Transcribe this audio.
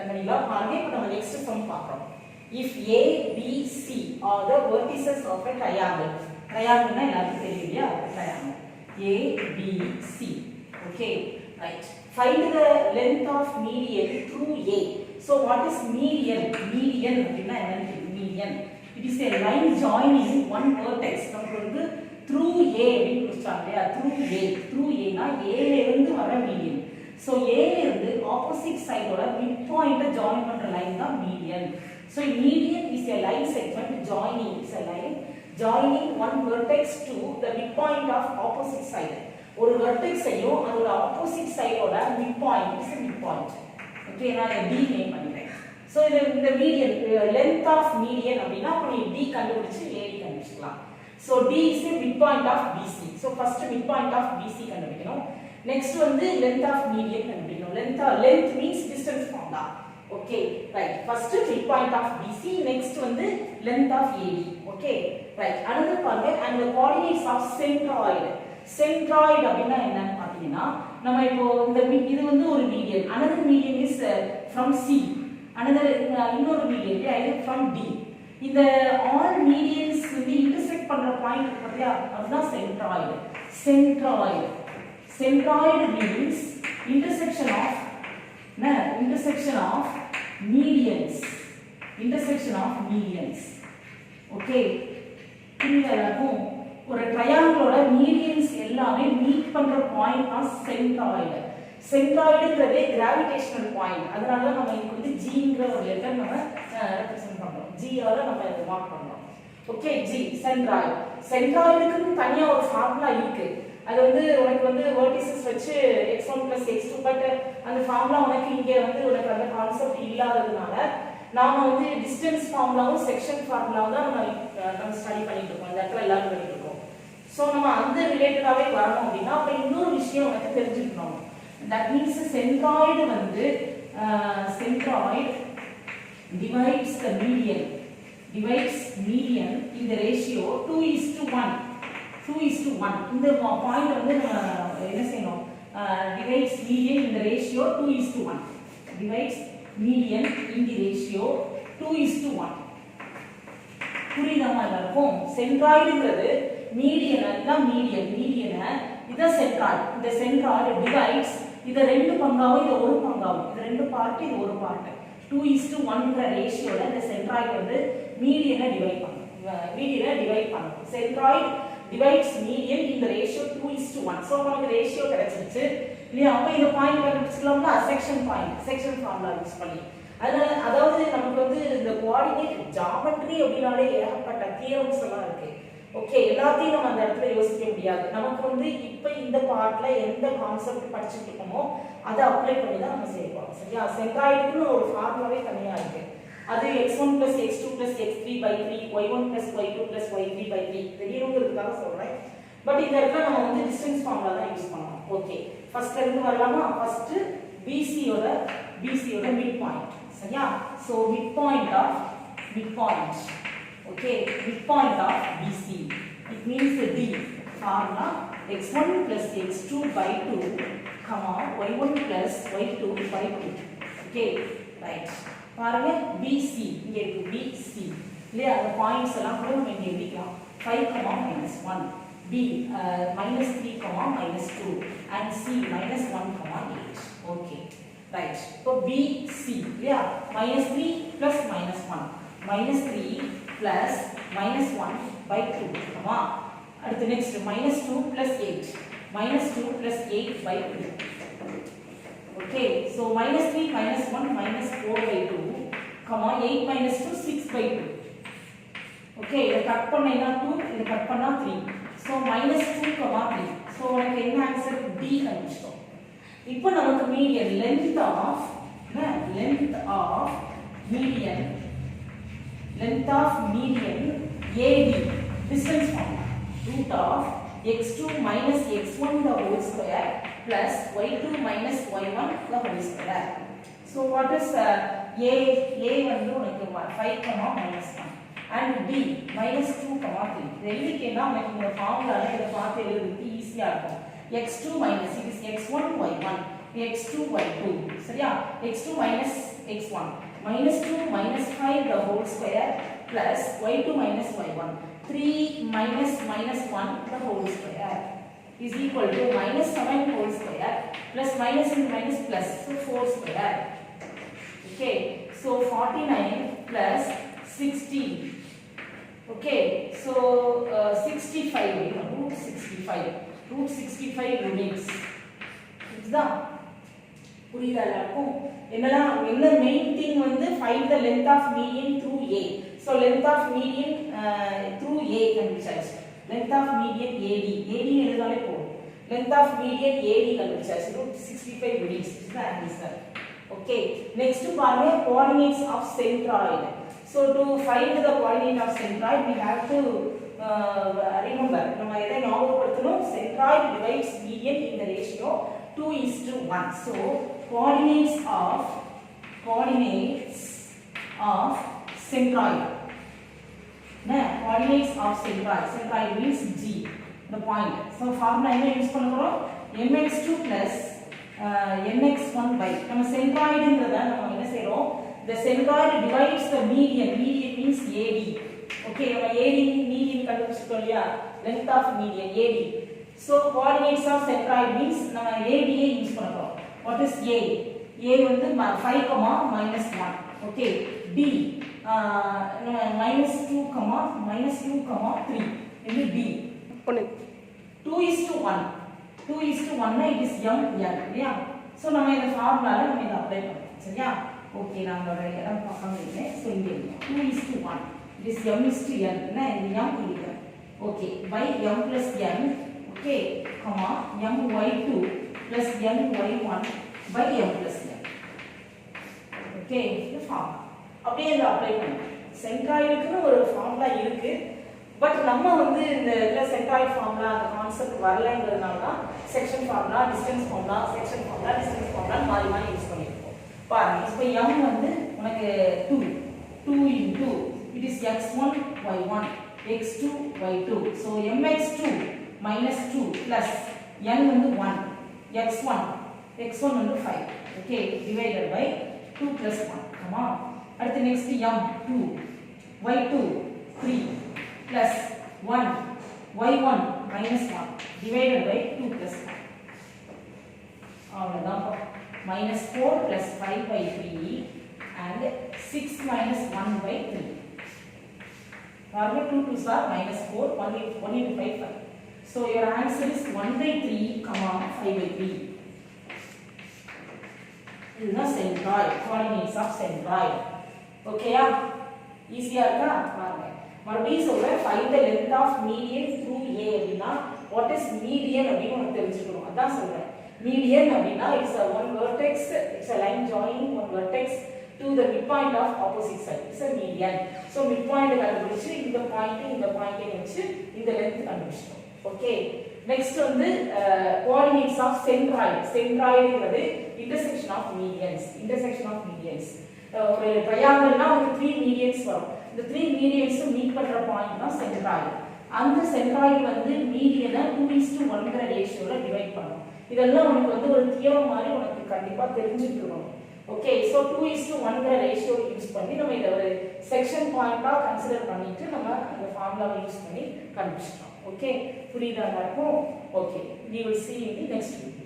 கண்மணிகளா பாருங்க. இப்போ நம்ம நெக்ஸ்ட் சம் பார்க்கறோம். If A, B, C are the vertices of a triangle. Triangle னா எல்லாருக்கும் தெரியும் இல்லையா? Triangle. A, B, C. Okay, right. Find the length of median through A. So what is median? Median அப்படினா என்னன்னு median. It is a line joining one vertex. நமக்கு வந்து through A அப்படினு கொடுத்தாங்க இல்லையா? Through A னா A ல இருந்து வர median. So A ல இருந்து opposite side ஓட midpoint join பண்ற line தான் median. So median is a line segment joining. It's a line joining one vertex to the midpoint of opposite side. ஒரு vertex ஐயும் அதோட opposite side ஓட midpoint is a midpoint. Okay, நான் D name பண்ணிட்டேன். So இந்த median length of median அப்படினா அப்ப நீ D கண்டுபிடிச்சு AD கண்டுபிடிக்கலாம். So D is the midpoint of BC. So first midpoint of BC கண்டுபிடிக்கணும். Next வந்து length of median கண்டுபிடிக்கணும். Length means distance formula. Okay, right. First midpoint of BC, next வந்து length of AD. Okay, right. Another பாருங்க, and the coordinates of centroid. Centroid அப்படினா என்னன்னு பாத்தீங்கன்னா நம்ம இப்போ இந்த இது வந்து ஒரு median. Another median is from C. Another இன்னொரு median இது from D. இந்த all medians வந்து intersect பண்ற பாயிண்ட் இருக்கு பாத்தியா? அதுதான் centroid. Centroid means intersection of medians. Okay, புரியுதாக்கும் ஒரு ட்ரையாங்கிளோட மீடியன்ஸ் எல்லாமே மீட் பண்ற பாயிண்ட் தான் சென்ட்ராய்டு. சென்ட்ராய்டுங்கிறதே கிராவிடேஷனல் பாயிண்ட். அதனால தான் நம்ம இங்க வந்து ஜிங்கிற ஒரு லெட்டர் நம்ம ரெப்ரசன்ட் பண்றோம். ஜியால நம்ம இதை மார்க் பண்றோம். Okay, G centroid. சென்ட்ராய்டுக்கு தனியா ஒரு ஃபார்முலா இருக்கு. அது வந்து உனக்கு வந்து வெர்டிசஸ் வச்சு x1 + x2, பட் அந்த ஃபார்முலா உனக்கு இங்க வந்து உனக்கு அந்த கான்செப்ட் இல்லாததுனால நாம வந்து டிஸ்டன்ஸ் ஃபார்முலாவும் செக்ஷன் ஃபார்முலாவும் தான் நம்ம ஸ்டடி பண்ணிட்டு இருக்கோம். இந்த இடத்துல எல்லாரும் பண்ணிட்டு இருக்கோம். ஸோ நம்ம அந்த ரிலேட்டடாவே வரணும் அப்படின்னா அப்ப இன்னொரு விஷயம் உனக்கு தெரிஞ்சுக்கணும். தட் மீன்ஸ் சென்ட்ராய்டு வந்து centroid divides median in the ratio 2:1. 2:1. இந்த பாயிண்ட் வந்து நம்ம என்ன செய்யணும்? divides median in the ratio 2:1. divides median in the ratio 2:1. புரியுதாமா எல்லாருக்கும்? சென்ட்ராய்டுங்கிறது மீடியன், அதுதான் மீடியனை இதான் சென்ட்ராய்டு. இந்த சென்ட்ராய்டு டிவைட்ஸ் இதை ரெண்டு பங்காவும் இதை ஒரு பங்காவும், இது ரெண்டு பார்ட் இது ஒரு பார்ட். 2:1ங்கிற ரேஷியோல இந்த சென்ட்ராய்டு வந்து மீடியனை டிவைட் பண்ணும். Centroid divides median in the ratio 2:1. So நமக்கு ரேஷியோ கிடைச்சிருச்சு இல்லையா? அப்ப இந்த பாயிண்ட் கண்டுபிடிச்சலாம்னா section point, section formula use பண்ணி. அதாவது நமக்கு வந்து இந்த கோஆர்டினேட் ஜியோமெட்ரி அப்படினாலே ஏகப்பட்ட தியரம்ஸ் எல்லாம் இருக்கு. ஓகே, எல்லாத்தையும் நம்ம அந்த இடத்துல யோசிக்க முடியாது. நமக்கு வந்து இப்ப இந்த பார்ட்ல எந்த கான்செப்ட் படிச்சுட்டு இருக்கோமோ அதை அப்ளை பண்ணி தான் நம்ம செய்வோம். சரியா? சென்ட்ராய்டுக்கு ஒரு ஃபார்முலாவே தனியா இருக்கு. அது x1 + x2 + x3/3, y1 + y2 + y3/3 தெரியணுங்கிறதுக்காக சொல்றேன். பட் இந்த இடத்துல நம்ம வந்து டிஸ்டன்ஸ் ஃபார்முலா தான் யூஸ் பண்ணோம். ஓகே, ஃபர்ஸ்ட்ல இருந்து வரலாமா? ஃபர்ஸ்ட் BC யோட மிட் பாயிண்ட். சரியா? So mid point. Okay, midpoint of BC. It means D. Formula x1 + x2/2, y1 + y2/2. Okay, right. பாருங்க BC இங்க இருக்கு BC இல்லையா? அந்த பாயிண்ட்ஸ் எல்லாம் கூட நம்ம இங்க எழுதிக்கலாம். 5, -1, B -3, -2 and C -1, 8. Okay, right. So BC இல்லையா? -3 + -1, -3 plus -1/2. அடுத்து next -2 + 8, -2 + 8/2. Okay, so -3 -1 -4/2, 8 - 2 6/2. Okay, இத கட் பண்ணேனா 2, இத கட் பண்ணா 3. So -2, 3. So உனக்கு என்ன ஆன்சர்? D கண்டுபிடிச்சோம். இப்போ நமக்கு median length of median AD distance formula √x2 - x1 the whole square plus y2 - y1 the whole square. So what is A வந்து உனக்கு 5, -1 and D -2, 3. எழுதிட்டேன்னா உனக்கு இந்த ஃபார்முலால இத பார்த்து எழுதுறது ஈஸியா இருக்கும். x2 - it is x1 y1 x2 y2 சரியா x2 minus x1 minus 2 minus 5 the whole square plus y2 minus y1 3 minus minus 1 the whole square is equal to minus 7 whole square plus minus into minus plus so 4 square. Okay, so 49 plus 60. Okay, so 65 root 65 remains. இதுதான் புரியுதா எல்லாருக்கும்? என்னலாம் என்ன main thing வந்து find the length of median through A. So length of median through A கண்டுபிடிச்சாச்சு. Length of median AD எழுதாலே போதும். Length of median AD கண்டுபிடிச்சாச்சு. root 65 remains. இதுதான் ஆன்சர். Okay, next பாருங்க coordinates of centroid. So to find the coordinate of centroid we have to remember நம்ம எதை ஞாபகப்படுத்தணும் centroid divides median in the ratio 2:1. So coordinates of centroid. Coordinates of centroid means G, the point. So formula என்ன use பண்றோம் mx2 plus nx1 by நம்ம centroidன்றத நம்ம என்ன செய்றோம் the centroid divides the median means AD. Okay, நம்ம AD median கண்டுபிடிச்சிட்டோம் இல்லையா length of median AD. So coordinates of centroid means நம்ம AD யூஸ் பண்றோம். What is A? A வந்து 5, -1. Okay, D -2, -3 இது D. 2:1. 2:1 it is m இல்லையா? So நம்ம இந்த ஃபார்முலால நம்ம இத அப்ளை பண்ணலாம். சரியா? ஓகே நான் ஒரு இடம் பார்க்காம இருக்கேன். So இங்க 2:1 it is m is to n என்ன இந்த m இங்க. Okay, by m plus n okay, my2 plus my1 by m plus n. Okay, இந்த ஃபார்முலா அப்படியே இத அப்ளை பண்ணலாம். சென்ட்ராய்டுக்குன்னு ஒரு ஃபார்முலா இருக்கு. பட் நம்ம வந்து இந்த சென்ட்ராய்டு ஃபார்முலா அந்த கான்செப்ட் வரலங்கிறதுனால தான் section formula, distance formula, section formula, distance formula மாறி யூஸ் பண்ணிருக்கோம். பாருங்க இப்போ m வந்து உனக்கு 2 into it is x1 y1 x2 y2. So mx2 minus 2 plus n வந்து 1 x1 வந்து 5. Okay, divided by 2 plus 1. Come on. அடுத்து next m 2 y2 3 plus 1 y1 minus 1 divided by 2 plus 1. அவ்வளவுதான். minus 4 plus 5 by 3 and 6 minus 1 by 3. Rather 2 2s are minus 4 1 into 5 5. So your answer is 1 by 3, 5 by 3. இதுதான் centroid, coordinates of centroid. ஓகேயா? ஈஸியா இருக்கா? பாருங்க. மறுபடியும் சொல்றேன், find the length of median through A அப்படினா what is median அப்படினு உங்களுக்கு தெரிஞ்சுக்கணும். அதான் சொல்றேன். Median அப்படினா it's a one vertex, it's a line joining one vertex to the midpoint of opposite side. It's a median. So midpoint கண்டுபிடிச்சு இந்த point வச்சு இந்த லெந்த் கண்டுபிடிச்சோம். ஓகே, நெக்ஸ்ட் வந்து coordinates of centroid. centroidங்கிறது intersection of medians. ஒரு ட்ரையாங்கிள்னா உங்களுக்கு 3 medians வரும். இந்த 3 medians மீட் பண்ற பாயிண்ட் தான் centroid. அந்த centroid வந்து மீடியனை 2:1ங்கற ரேஷியோல டிவைட் பண்ணும். இதெல்லாம் உங்களுக்கு வந்து ஒரு தியரம் மாதிரி உங்களுக்கு கண்டிப்பா தெரிஞ்சிருக்கணும். ஓகே, சோ 2:1ங்கற ரேஷியோ யூஸ் பண்ணி நம்ம இத ஒரு செக்ஷன் பாயிண்டா கன்சிடர் பண்ணிட்டு நம்ம அந்த ஃபார்முலாவை யூஸ் பண்ணி கண்டுபிடிச்சோம். ஓகே, புரியுதா எல்லாருக்கும்? Okay, we will see in the next video.